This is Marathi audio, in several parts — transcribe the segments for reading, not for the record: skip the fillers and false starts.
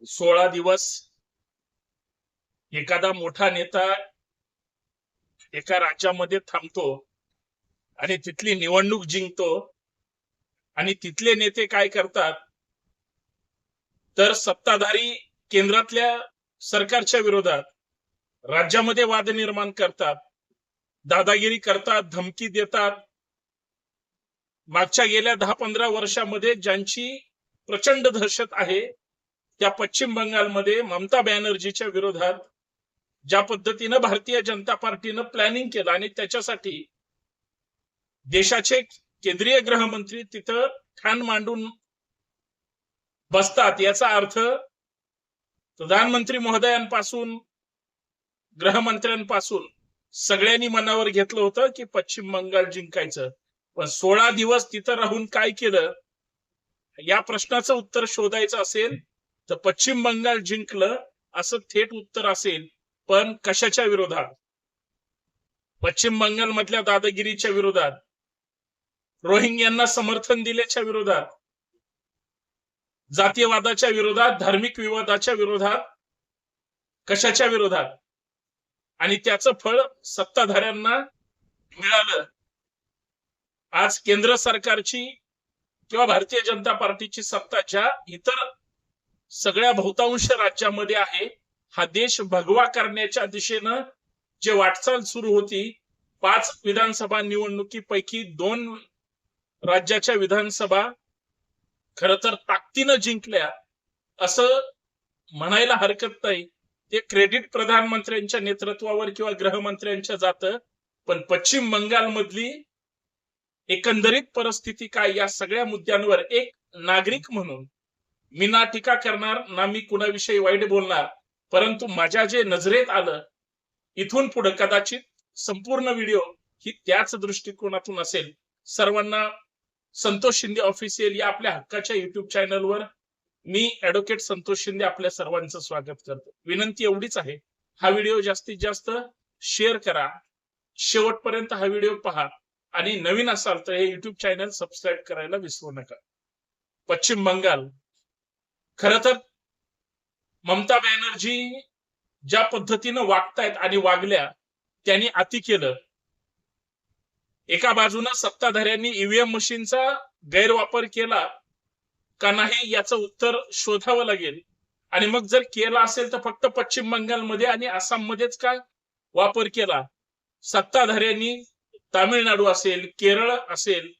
16 दिवस एखादा मोठा नेता एका राज्यामध्ये थांबतो आणि तिथली निवडणूक जिंकतो आणि तिथले नेते काय करतात तर सत्ताधारी केंद्रातल्या सरकारच्या विरोधात राज्यामध्ये वाद निर्माण करतात, दादागिरी करतात, धमकी देतात. मागच्या गेल्या 10-15 वर्षामध्ये ज्यांची प्रचंड दहशत आहे त्या पश्चिम बंगालमध्ये ममता बॅनर्जीच्या विरोधात ज्या पद्धतीनं भारतीय जनता पार्टीनं प्लॅनिंग केलं आणि त्याच्यासाठी देशाचे केंद्रीय गृहमंत्री तिथं ठाण मांडून बसतात, याचा अर्थ प्रधानमंत्री महोदयांपासून गृहमंत्र्यांपासून सगळ्यांनी मनावर घेतलं होतं की पश्चिम बंगाल जिंकायचं. पण 16 दिवस तिथं राहून काय केलं या प्रश्नाचं उत्तर शोधायचं असेल तर पश्चिम बंगाल जिंकलं असं थेट उत्तर असेल, पण कशाच्या विरोधात? पश्चिम बंगाल मधल्या दादागिरीच्या विरोधात, रोहिंग्यांना समर्थन दिल्याच्या विरोधात, जातीयवादाच्या विरोधात, धार्मिक विवादाच्या विरोधात, कशाच्या विरोधात? आणि त्याचं फळ सत्ताधाऱ्यांना मिळालं. आज केंद्र सरकारची किंवा भारतीय जनता पार्टीची सत्ता ज्या इतर सगळ्या बहुतांश राज्यामध्ये आहे, हा देश भगवा करण्याच्या दिशेनं जे वाटचाल सुरू होती, 5 विधानसभा निवडणुकीपैकी 2 राज्याच्या विधानसभा खरं तर ताकदीनं जिंकल्या असं म्हणायला हरकत नाही. ते क्रेडिट प्रधानमंत्र्यांच्या नेतृत्वावर किंवा गृहमंत्र्यांच्या जातं, पण पश्चिम बंगाल मधली एकंदरीत परिस्थिती काय या सगळ्या मुद्द्यांवर एक नागरिक म्हणून मी ना टीका करणार ना मी कुणाविषयी वाईट बोलणार, परंतु माझ्या जे नजरेत आलं इथून पुढे कदाचित संपूर्ण व्हिडिओ ही त्याच दृष्टिकोनातून असेल. सर्वांना संतोष शिंदे ऑफिशियल या आपल्या हक्काच्या युट्यूब चॅनलवर मी ऍडव्होकेट संतोष शिंदे आपल्या सर्वांचं स्वागत करतो. विनंती एवढीच आहे, हा व्हिडिओ जास्तीत जास्त शेअर करा, शेवटपर्यंत हा व्हिडिओ पहा आणि नवीन असाल तर हे युट्यूब चॅनल सबस्क्राईब करायला विसरू नका. पश्चिम बंगाल खरं तर ममता बॅनर्जी ज्या पद्धतीनं वागतायत आणि वागल्या त्यांनी अति केलं. एका बाजूनं सत्ताधाऱ्यांनी ईव्हीएम मशीनचा गैरवापर केला का नाही याचं उत्तर शोधावं लागेल. आणि मग जर केला असेल तर फक्त पश्चिम बंगालमध्ये आणि आसाममध्येच का वापर केला? सत्ताधाऱ्यांनी तामिळनाडू असेल, केरळ असेल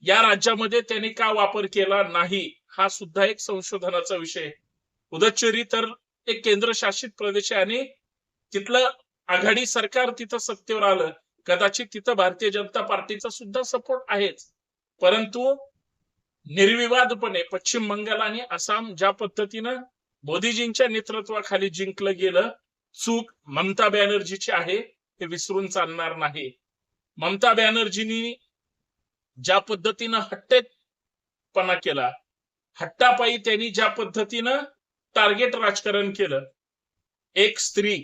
या राज्यामध्ये त्यांनी का वापर केला नाही, हा सुद्धा एक संशोधनाचा विषय. पुदुच्चेरी तर एक केंद्रशासित प्रदेश आहे आणि तिथलं आघाडी सरकार तिथं सत्तेवर आलं, कदाचित तिथं भारतीय जनता पार्टीचा सुद्धा सपोर्ट आहेच, परंतु निर्विवादपणे पश्चिम बंगाल आणि आसाम ज्या पद्धतीनं मोदीजींच्या नेतृत्वाखाली जिंकलं गेलं, चूक ममता बॅनर्जीची आहे हे विसरून चालणार नाही. ममता बॅनर्जींनी ज्या पद्धतीनं हट्टेपणा केला, हट्टापायी त्यांनी ज्या पद्धतीनं टार्गेट राजकारण केलं, एक स्त्री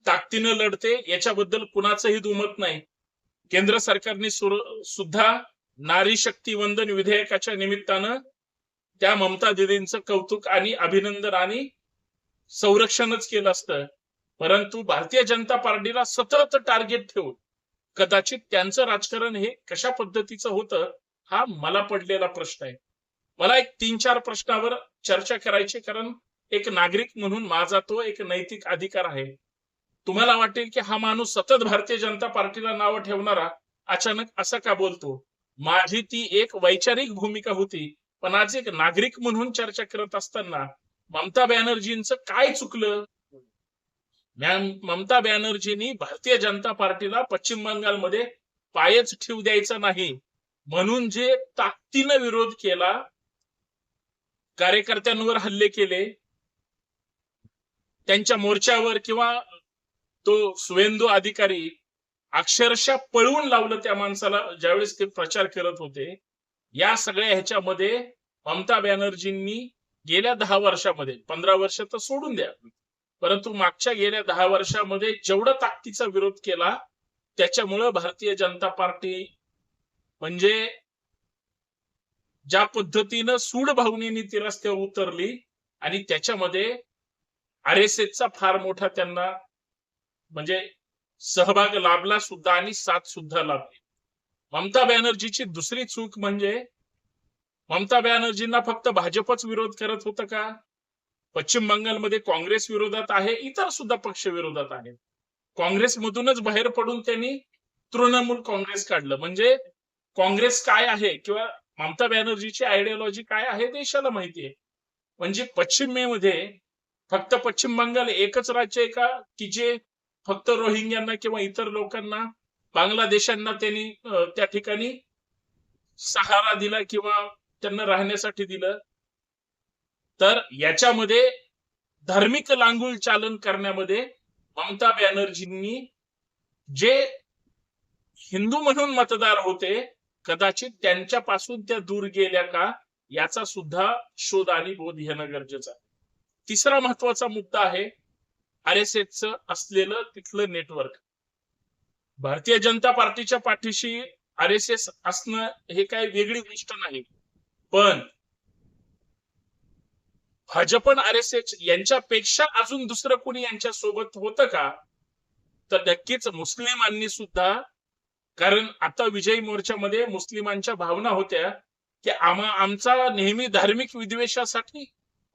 ताकदीनं लढते याच्याबद्दल कुणाचंही दुमत नाही. केंद्र सरकारने सुद्धा नारी शक्ती वंदन विधेयकाच्या निमित्तानं त्या ममता दिदींचं कौतुक आणि अभिनंदन आणि संरक्षणच केलं असतं, परंतु भारतीय जनता पार्टीला सतत टार्गेट ठेवून कदाचित त्यांचं राजकारण हे कशा पद्धतीचं होतं हा मला पडलेला प्रश्न आहे. मला एक 3-4 प्रश्नावर चर्चा करायची, कारण एक नागरिक म्हणून माझा तो एक नैतिक अधिकार आहे. तुम्हाला वाटेल की हा माणूस सतत भारतीय जनता पार्टीला नावं ठेवणारा अचानक असं का बोलतो? माझी ती एक वैचारिक भूमिका होती, पण आज एक नागरिक म्हणून चर्चा करत असताना ममता बॅनर्जींचं काय चुकलं? ममता बॅनर्जींनी भारतीय जनता पार्टीला पश्चिम बंगालमध्ये पायच ठेवू द्यायचा नाही म्हणून जे ताकदीनं विरोध केला, कार्यकर्त्यांवर हल्ले केले, त्यांच्या मोर्चावर किंवा तो सुवेंदू अधिकारी अक्षरशः पळवून लावलं त्या माणसाला ज्यावेळेस ते प्रचार करत होते. या सगळ्या ह्याच्यामध्ये ममता बॅनर्जींनी गेल्या 10 वर्षामध्ये, 15 वर्ष तर सोडून द्या, परंतु मागच्या गेल्या 10 वर्षामध्ये जेवढा ताकदीचा विरोध केला त्याच्यामुळे भारतीय जनता पार्टी म्हणजे ज्या पद्धतीनं सूड भावनेने ती रस्त्यावर उतरली आणि त्याच्यामध्ये RSSचा फार मोठा त्यांना म्हणजे सहभाग लाभला सुद्धा आणि साथ सुद्धा लाभली. ममता बॅनर्जीची दुसरी चूक म्हणजे ममता बॅनर्जींना फक्त भाजपच विरोध करत होतं का? पश्चिम बंगालमध्ये काँग्रेस विरोधात आहे, इतर सुद्धा पक्ष विरोधात आहेत. काँग्रेसमधूनच बाहेर पडून त्यांनी तृणमूल काँग्रेस काढलं. म्हणजे काँग्रेस काय आहे किंवा ममता बॅनर्जीची आयडियोलॉजी काय आहे देशाला माहिती आहे. म्हणजे पश्चिमेमध्ये फक्त पश्चिम बंगाल एकच राज्य आहे का की जे फक्त रोहिंग्यांना किंवा इतर लोकांना बांगलादेशांना त्यांनी त्या ठिकाणी सहारा दिला किंवा त्यांना राहण्यासाठी दिलं? तर याच्यामध्ये धार्मिक लांगुल चालन करण्यामध्ये ममता बॅनर्जींनी जे हिंदू म्हणून मतदार होते कदाचित त्यांच्यापासून त्या दूर गेल्या का याचा सुद्धा शोध आणि बोध घेणं गरजेचं आहे. तिसरा महत्वाचा मुद्दा आहे RSSचं असलेलं तिथलं नेटवर्क. भारतीय जनता पार्टीच्या पाठीशी RSS असणं हे काही वेगळी गोष्ट नाही, पण भाजप आणि RSS यांच्यापेक्षा अजून दुसरं कोणी यांच्या सोबत होतं का? तर नक्कीच मुस्लिमांनी सुद्धा, कारण आता विजयी मोर्चामध्ये मुस्लिमांच्या भावना होत्या की आमचा नेहमी धार्मिक विद्वेषासाठी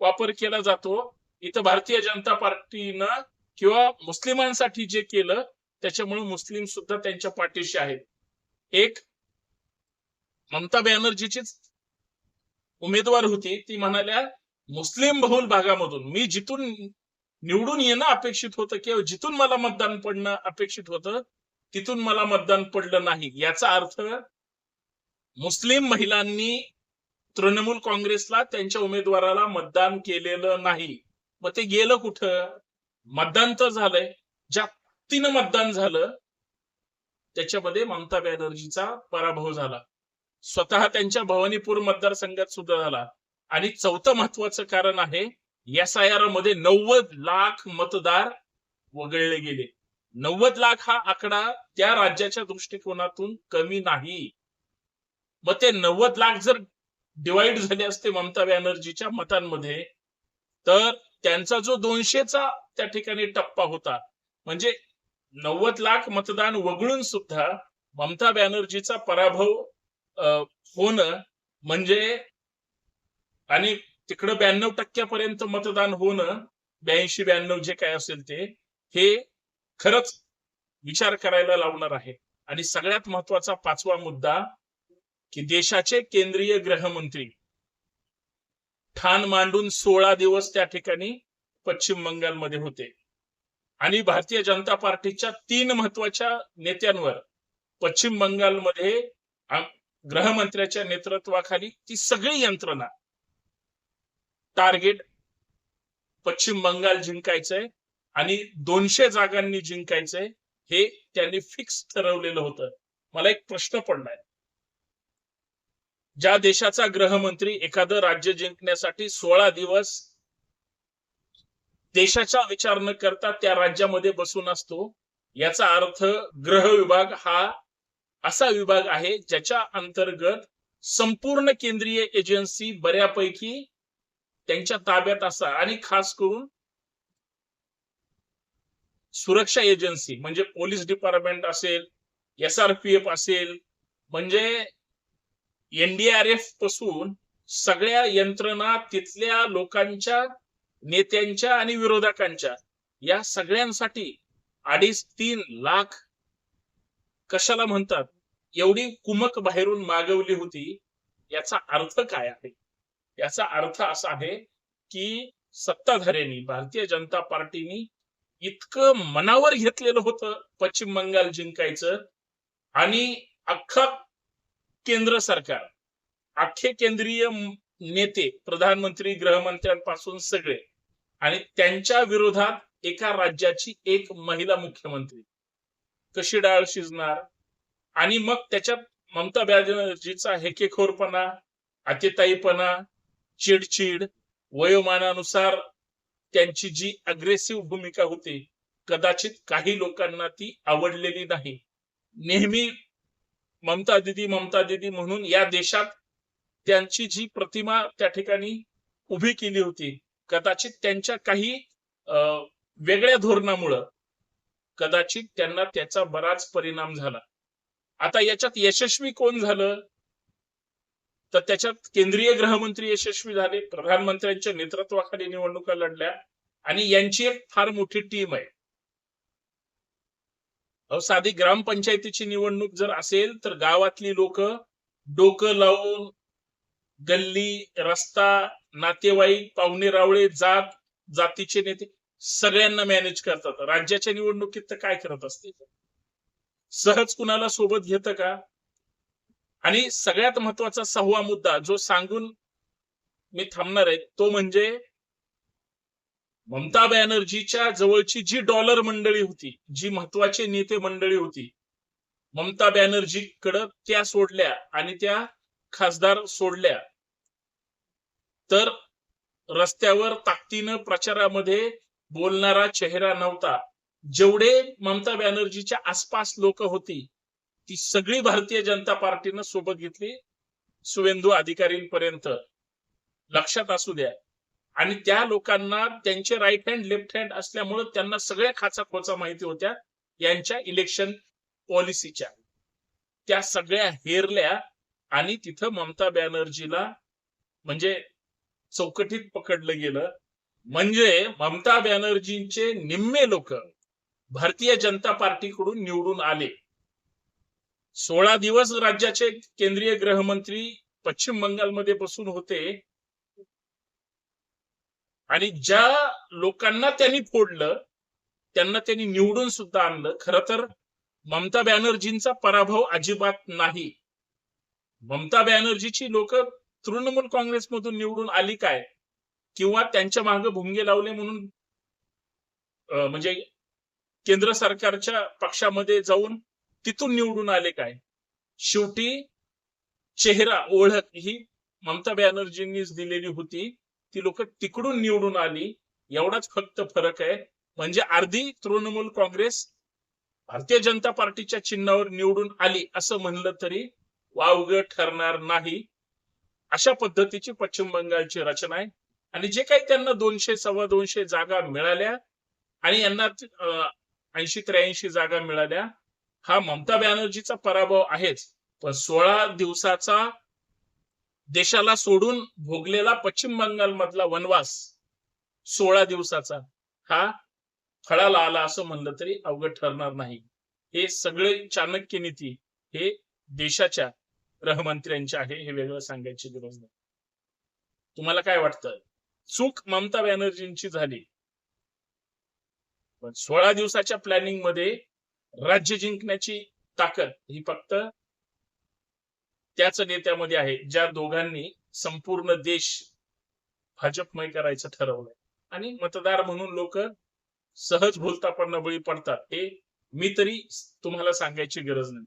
वापर केला जातो, इथं भारतीय जनता पार्टीनं किंवा मुस्लिमांसाठी जे केलं त्याच्यामुळे मुस्लिम सुद्धा त्यांच्या पाठीशी आहेत. एक ममता बॅनर्जीचीच उमेदवार होती, ती म्हणाल्या मुस्लिम बहुल भागामधून मी जिथून निवडून येणं अपेक्षित होतं किंवा जिथून मला मतदान पडणं अपेक्षित होतं तिथून मला मतदान पडलं नाही. याचा अर्थ मुस्लिम महिलांनी तृणमूल काँग्रेसला त्यांच्या उमेदवाराला मतदान केलेलं नाही. मग ते गेलं कुठं? मतदान तर झालंय, ज्या तीन मतदान झालं त्याच्यामध्ये ममता बॅनर्जीचा पराभव झाला, स्वतः त्यांच्या भवानीपूर मतदारसंघात सुद्धा झाला. आणि चौथं महत्वाचं कारण आहे SIR मध्ये 90 लाख मतदार वगळले गेले. 90 लाख हा आकडा त्या राज्याच्या दृष्टिकोनातून कमी नाही. मग ते 90 लाख जर डिवाइड झाले असते ममता बॅनर्जीच्या मतांमध्ये तर त्यांचा जो 200चा त्या ठिकाणी टप्पा होता, म्हणजे 90 लाख मतदान वगळून सुद्धा ममता बॅनर्जीचा पराभव होणं म्हणजे, आणि तिकडं 92% मतदान होणं, 82-92 जे काय असेल ते, हे खरंच विचार करायला लावणार आहे. आणि सगळ्यात महत्वाचा पाचवा मुद्दा की देशाचे केंद्रीय गृहमंत्री ठाण मांडून 16 दिवस त्या ठिकाणी पश्चिम बंगालमध्ये होते आणि भारतीय जनता पार्टीच्या 3 महत्वाच्या नेत्यांवर पश्चिम बंगालमध्ये गृहमंत्र्याच्या नेतृत्वाखाली ती सगळी यंत्रणा टार्गेट पश्चिम बंगाल जिंकायचंय आणि 200 जागांनी जिंकायचंय हे त्यांनी फिक्स ठरवलेलं होतं. मला एक प्रश्न पडलाय, ज्या देशाचा गृहमंत्री एखादं राज्य जिंकण्यासाठी 16 दिवस देशाचा विचार न करता त्या राज्यामध्ये बसून असतो, याचा अर्थ गृह विभाग हा असा विभाग आहे ज्याच्या अंतर्गत संपूर्ण केंद्रीय एजन्सी बऱ्यापैकी त्यांच्या ताब्यात असा, आणि खास करून सुरक्षा एजन्सी म्हणजे पोलीस डिपार्टमेंट असेल, SRPF असेल, म्हणजे NDRF पासून सगळ्या यंत्रणा तिथल्या लोकांच्या, नेत्यांच्या आणि विरोधकांच्या या सगळ्यांसाठी 2.5-3 लाख कशाला म्हणतात एवढी कुमक बाहेरून मागवली होती. याचा अर्थ काय आहे? याचा अर्थ असा आहे की सत्ताधाऱ्यांनी, भारतीय जनता पार्टीनी इतकं मनावर घेतलेलं होतं पश्चिम बंगाल जिंकायचं, आणि अख्खा केंद्र सरकार, अख्खे केंद्रीय नेते, प्रधानमंत्री, गृहमंत्र्यांपासून सगळे, आणि त्यांच्या विरोधात एका राज्याची एक महिला मुख्यमंत्री, कशी डाळ शिजणार? आणि मग त्याच्यात ममता बॅनर्जीचा हेकेखोरपणा, अतिताईपणा, चिडचिड, वयोमानानुसार त्यांची जी अग्रेसिव्ह भूमिका होती, कदाचित काही लोकांना ती आवडलेली नाही. नेहमी ममता दीदी म्हणून या देशात त्यांची जी प्रतिमा त्या ठिकाणी उभी केली होती कदाचित त्यांच्या काही वेगळ्या धोरणामुळं कदाचित त्यांना त्याचा बराच परिणाम झाला. आता याच्यात यशस्वी कोण झालं, तर त्याच्यात केंद्रीय गृहमंत्री यशस्वी झाले, प्रधानमंत्र्यांच्या नेतृत्वाखाली निवडणुका लढल्या आणि यांची एक फार मोठी टीम आहे. साधी ग्रामपंचायतीची निवडणूक जर असेल तर गावातली लोक डोकं लावून गल्ली, रस्ता, नातेवाईक, पाहुणे रावळे, जातीचे नेते सगळ्यांना मॅनेज करतात. राज्याच्या निवडणुकीत तर काय करत असते, सहज कुणाला सोबत घेतं का? आणि सगळ्यात महत्वाचा 6वा मुद्दा जो सांगून मी थांबणार आहे तो म्हणजे ममता बॅनर्जीच्या जवळची जी डॉलर मंडळी होती, जी महत्वाची नेते मंडळी होती, ममता बॅनर्जीकडे त्या सोडल्या आणि त्या खासदार सोडल्या, तर रस्त्यावर ताकदीनं प्रचारामध्ये बोलणारा चेहरा नव्हता. जेवढे ममता बॅनर्जीच्या आसपास लोक होती ती सगळी भारतीय जनता पार्टीनं सोबत घेतली शुवेंदू अधिकारींपर्यंत, लक्षात असू द्या. आणि त्या लोकांना त्यांचे राईट हँड लेफ्ट हँड असल्यामुळे त्यांना सगळ्या खाचाखोचा माहिती होत्या यांच्या इलेक्शन पॉलिसीच्या. त्या सगळ्या हेरल्या आणि तिथं ममता बॅनर्जीला म्हणजे चौकटीत पकडलं गेलं. म्हणजे ममता बॅनर्जींचे निम्मे लोक भारतीय जनता पार्टीकडून निवडून आले. 16 दिवस राज्याचे केंद्रीय गृहमंत्री पश्चिम बंगालमध्ये बसून होते आणि ज्या लोकांना त्यांनी फोडलं त्यांना त्यांनी निवडून सुद्धा आणलं. खरं तर ममता बॅनर्जींचा पराभव अजिबात नाही. ममता बॅनर्जीची लोक तृणमूल काँग्रेसमधून निवडून आली काय, किंवा त्यांच्या मागे भुंगे लावले म्हणून म्हणजे केंद्र सरकारच्या पक्षामध्ये जाऊन तिथून निवडून आले काय? शेवटी चेहरा ओळख ही ममता बॅनर्जींनीच दिलेली होती. ती लोक तिकडून निवडून आली, एवढाच फक्त फरक आहे. म्हणजे अर्धी तृणमूल काँग्रेस भारतीय जनता पार्टीच्या चिन्हावर निवडून आली असं म्हणलं तरी वावगं ठरणार नाही. अशा पद्धतीची पश्चिम बंगालची रचना आहे. आणि जे काही त्यांना 200 सव्वा 200 जागा मिळाल्या आणि यांना 80-83 जागा मिळाल्या, हा ममता बॅनर्जीचा पराभव आहेच. पण 16 दिवसाचा देशाला सोडून भोगलेला पश्चिम बंगाल मधला वनवास 16 दिवसाचा हा फळाला आला असं म्हणलं तरी अवघड ठरणार नाही. हे सगळे चाणक्य नीती हे देशाच्या गृहमंत्र्यांची आहे, हे वेगळं सांगायची गरज नाही. तुम्हाला काय वाटतं? चूक ममता बॅनर्जींची झाली, पण 16 दिवसाच्या प्लॅनिंग मध्ये राज्य जिंकण्याची ताकद ही फक्त त्याच नेत्यामध्ये आहे ज्या दोघांनी संपूर्ण देश भाजपमय करायचं ठरवलंय. आणि मतदार म्हणून लोक सहज भूलथापांना बळी पडतात, हे मी तरी तुम्हाला सांगायची गरज नाही.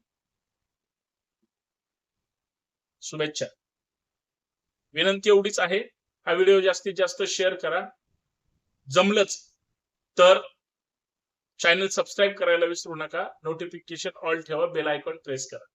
शुभेच्छा. विनंती एवढीच आहे, हा व्हिडिओ जास्तीत जास्त शेअर करा. जमलंच तर चॅनल सबस्क्राईब करायला विसरू नका. नोटिफिकेशन ऑल ठेवा, बेल आयकॉन प्रेस करा.